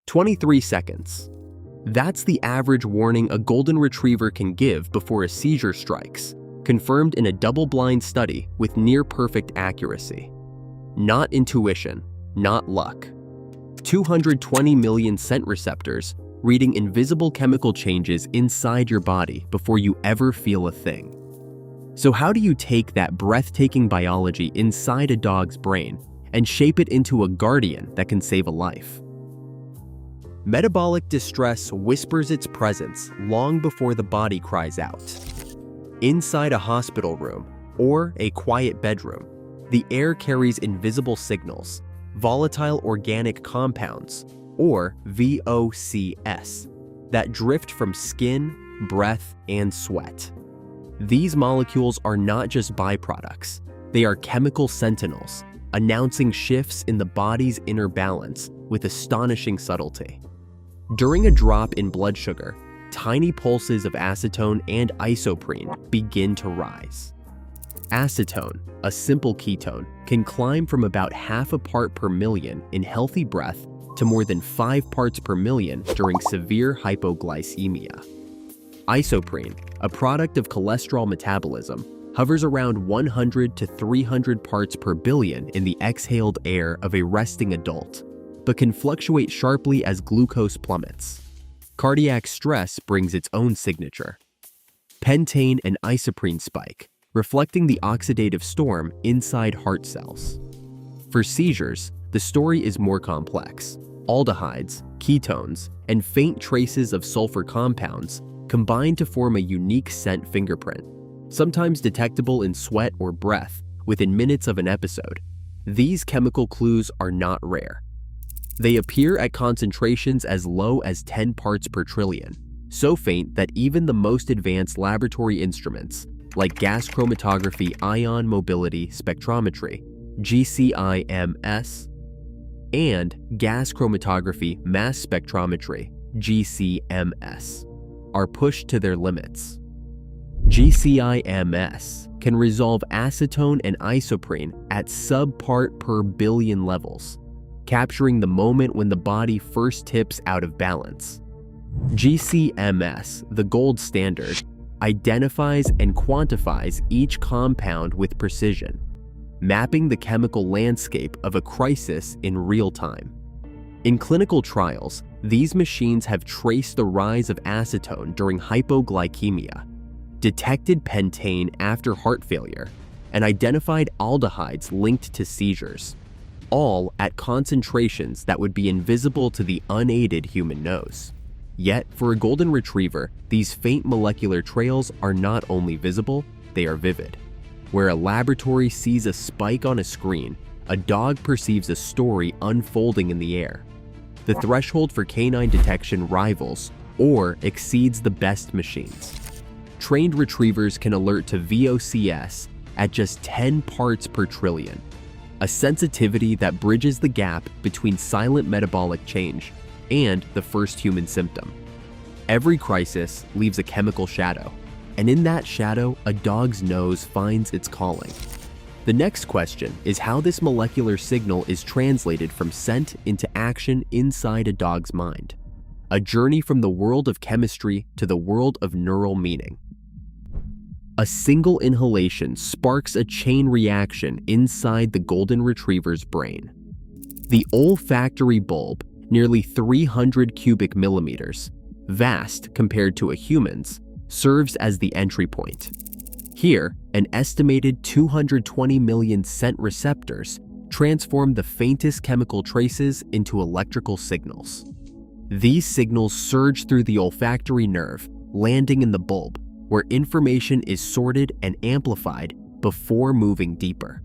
23 seconds. That's the average warning a golden retriever can give before a seizure strikes, confirmed in a double-blind study with near-perfect accuracy. Not intuition, not luck. 220 million scent receptors reading invisible chemical changes inside your body before you ever feel a thing. So how do you take that breathtaking biology inside a dog's brain and shape it into a guardian that can save a life? Metabolic distress whispers its presence long before the body cries out. Inside a hospital room or a quiet bedroom, the air carries invisible signals, volatile organic compounds, or VOCs, that drift from skin, breath, and sweat. These molecules are not just byproducts, they are chemical sentinels, announcing shifts in the body's inner balance with astonishing subtlety. During a drop in blood sugar, tiny pulses of acetone and isoprene begin to rise. Acetone, a simple ketone, can climb from about half a part per million in healthy breath to more than 5 parts per million during severe hypoglycemia. Isoprene, a product of cholesterol metabolism, hovers around 100 to 300 parts per billion in the exhaled air of a resting adult, but can fluctuate sharply as glucose plummets. Cardiac stress brings its own signature. Pentane and isoprene spike, reflecting the oxidative storm inside heart cells. For seizures, the story is more complex. Aldehydes, ketones, and faint traces of sulfur compounds combine to form a unique scent fingerprint, sometimes detectable in sweat or breath within minutes of an episode. These chemical clues are not rare. They appear at concentrations as low as 10 parts per trillion, so faint that even the most advanced laboratory instruments, like gas chromatography ion mobility spectrometry, GCIMS, and gas chromatography mass spectrometry, GCMS, are pushed to their limits. GCIMS can resolve acetone and isoprene at sub-part per billion levels, capturing the moment when the body first tips out of balance. GCMS, the gold standard, identifies and quantifies each compound with precision, mapping the chemical landscape of a crisis in real time. In clinical trials, these machines have traced the rise of acetone during hypoglycemia, detected pentane after heart failure, and identified aldehydes linked to seizures, all at concentrations that would be invisible to the unaided human nose. Yet, for a golden retriever, these faint molecular trails are not only visible, they are vivid. Where a laboratory sees a spike on a screen, a dog perceives a story unfolding in the air. The threshold for canine detection rivals or exceeds the best machines. Trained retrievers can alert to VOCs at just 10 parts per trillion, a sensitivity that bridges the gap between silent metabolic change and the first human symptom. Every crisis leaves a chemical shadow, and in that shadow, a dog's nose finds its calling. The next question is how this molecular signal is translated from scent into action inside a dog's mind. A journey from the world of chemistry to the world of neural meaning. A single inhalation sparks a chain reaction inside the golden retriever's brain. The olfactory bulb, nearly 300 cubic millimeters, vast compared to a human's, serves as the entry point. Here, an estimated 220 million scent receptors transform the faintest chemical traces into electrical signals. These signals surge through the olfactory nerve, landing in the bulb, where information is sorted and amplified before moving deeper.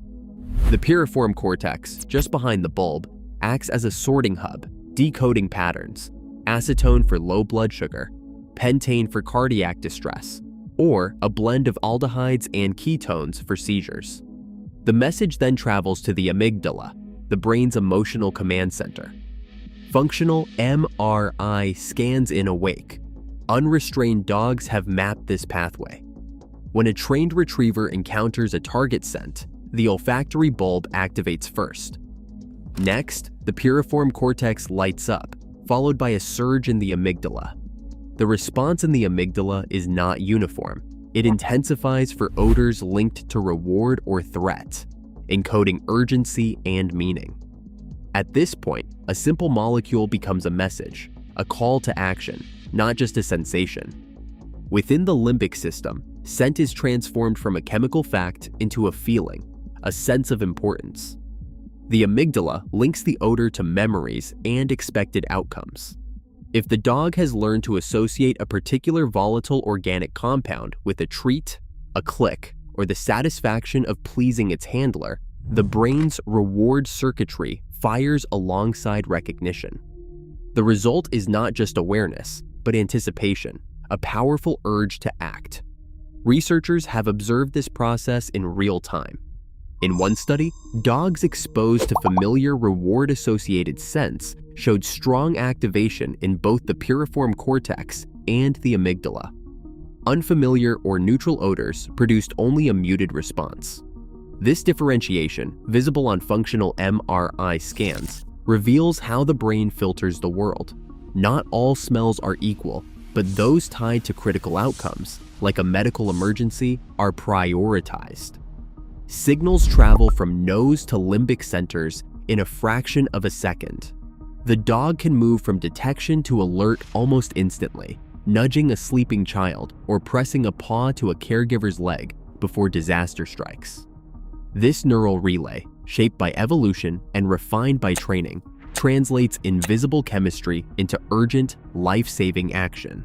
The piriform cortex, just behind the bulb, acts as a sorting hub, decoding patterns: acetone for low blood sugar, pentane for cardiac distress, or a blend of aldehydes and ketones for seizures. The message then travels to the amygdala, the brain's emotional command center. Functional MRI scans in awake. Unrestrained dogs have mapped this pathway. When a trained retriever encounters a target scent, the olfactory bulb activates first. Next, the piriform cortex lights up, followed by a surge in the amygdala. The response in the amygdala is not uniform. It intensifies for odors linked to reward or threat, encoding urgency and meaning. At this point, a simple molecule becomes a message, a call to action, not just a sensation. Within the limbic system, scent is transformed from a chemical fact into a feeling, a sense of importance. The amygdala links the odor to memories and expected outcomes. If the dog has learned to associate a particular volatile organic compound with a treat, a click, or the satisfaction of pleasing its handler, the brain's reward circuitry fires alongside recognition. The result is not just awareness, but anticipation, a powerful urge to act. Researchers have observed this process in real time. In one study, dogs exposed to familiar reward-associated scents showed strong activation in both the piriform cortex and the amygdala. Unfamiliar or neutral odors produced only a muted response. This differentiation, visible on functional MRI scans, reveals how the brain filters the world. Not all smells are equal, but those tied to critical outcomes, like a medical emergency, are prioritized. Signals travel from nose to limbic centers in a fraction of a second. The dog can move from detection to alert almost instantly, nudging a sleeping child or pressing a paw to a caregiver's leg before disaster strikes. This neural relay, shaped by evolution and refined by training, translates invisible chemistry into urgent, life-saving action.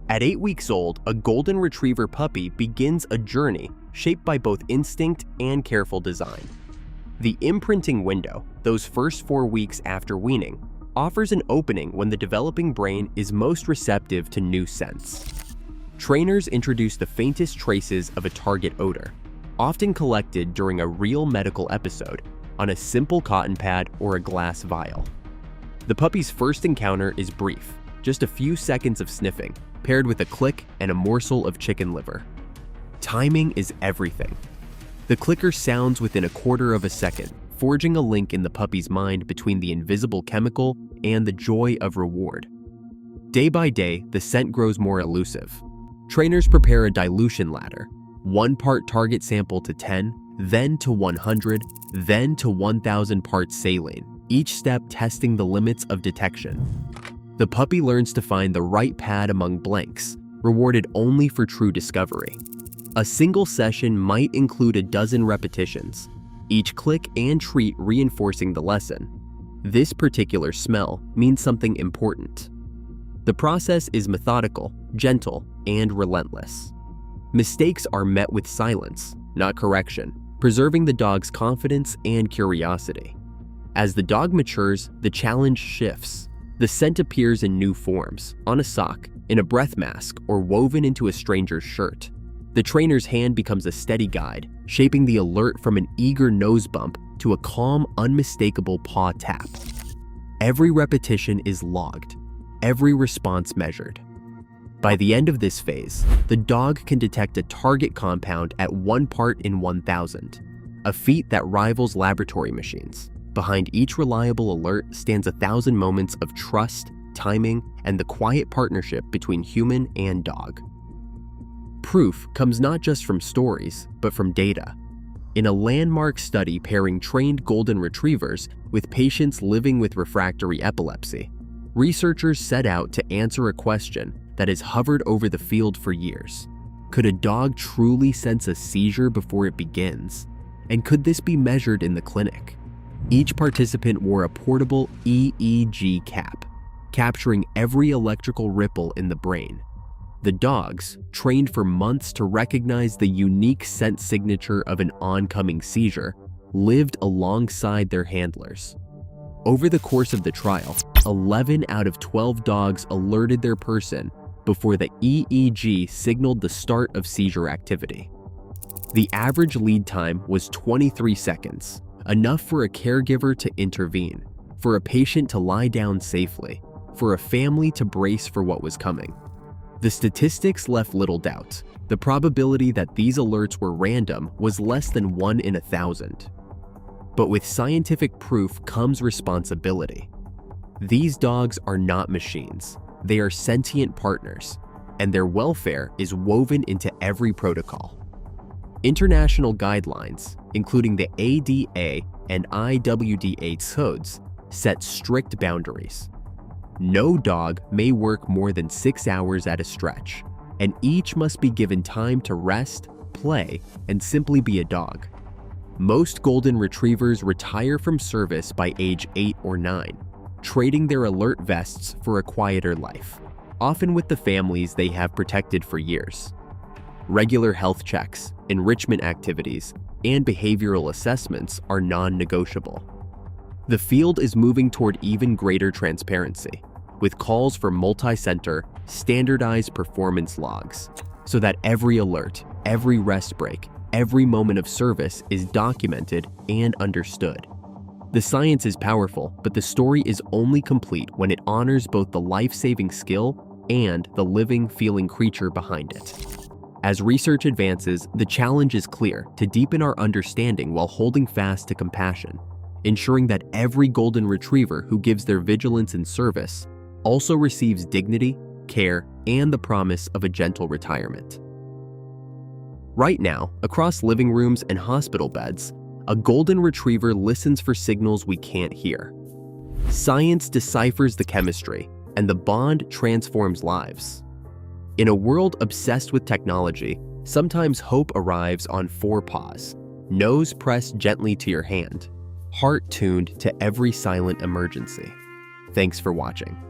At 8 weeks old, a golden retriever puppy begins a journey shaped by both instinct and careful design. The imprinting window, those first 4 weeks after weaning, offers an opening when the developing brain is most receptive to new scents. Trainers introduce the faintest traces of a target odor, often collected during a real medical episode, on a simple cotton pad or a glass vial. The puppy's first encounter is brief, just a few seconds of sniffing, paired with a click and a morsel of chicken liver. Timing is everything. The clicker sounds within a quarter of a second, forging a link in the puppy's mind between the invisible chemical and the joy of reward. Day by day, the scent grows more elusive. Trainers prepare a dilution ladder, 1 part target sample to 10, then to 100, then to 1,000 parts saline, each step testing the limits of detection. The puppy learns to find the right pad among blanks, rewarded only for true discovery. A single session might include a dozen repetitions, each click and treat reinforcing the lesson. This particular smell means something important. The process is methodical, gentle, and relentless. Mistakes are met with silence, not correction, preserving the dog's confidence and curiosity. As the dog matures, the challenge shifts. The scent appears in new forms, on a sock, in a breath mask, or woven into a stranger's shirt. The trainer's hand becomes a steady guide, shaping the alert from an eager nose bump to a calm, unmistakable paw tap. Every repetition is logged, every response measured. By the end of this phase, the dog can detect a target compound at 1 part in 1,000, a feat that rivals laboratory machines. Behind each reliable alert stands 1,000 moments of trust, timing, and the quiet partnership between human and dog. Proof comes not just from stories, but from data. In a landmark study pairing trained golden retrievers with patients living with refractory epilepsy, researchers set out to answer a question that has hovered over the field for years. Could a dog truly sense a seizure before it begins? And could this be measured in the clinic? Each participant wore a portable EEG cap, capturing every electrical ripple in the brain. The dogs, trained for months to recognize the unique scent signature of an oncoming seizure, lived alongside their handlers. Over the course of the trial, 11 out of 12 dogs alerted their person before the EEG signaled the start of seizure activity. The average lead time was 23 seconds, enough for a caregiver to intervene, for a patient to lie down safely, for a family to brace for what was coming. The statistics left little doubt. The probability that these alerts were random was less than 1 in 1,000. But with scientific proof comes responsibility. These dogs are not machines. They are sentient partners, and their welfare is woven into every protocol. International guidelines, including the ADA and IWDA codes, set strict boundaries. No dog may work more than 6 hours at a stretch, and each must be given time to rest, play, and simply be a dog. Most golden retrievers retire from service by age 8 or 9, trading their alert vests for a quieter life, often with the families they have protected for years. Regular health checks, enrichment activities, and behavioral assessments are non-negotiable. The field is moving toward even greater transparency, with calls for multi-center, standardized performance logs, so that every alert, every rest break, every moment of service is documented and understood. The science is powerful, but the story is only complete when it honors both the life-saving skill and the living, feeling creature behind it. As research advances, the challenge is clear: to deepen our understanding while holding fast to compassion, ensuring that every golden retriever who gives their vigilance and service also receives dignity, care, and the promise of a gentle retirement. Right now, across living rooms and hospital beds, a golden retriever listens for signals we can't hear. Science deciphers the chemistry, and the bond transforms lives. In a world obsessed with technology, sometimes hope arrives on 4 paws, nose pressed gently to your hand, heart tuned to every silent emergency. Thanks for watching.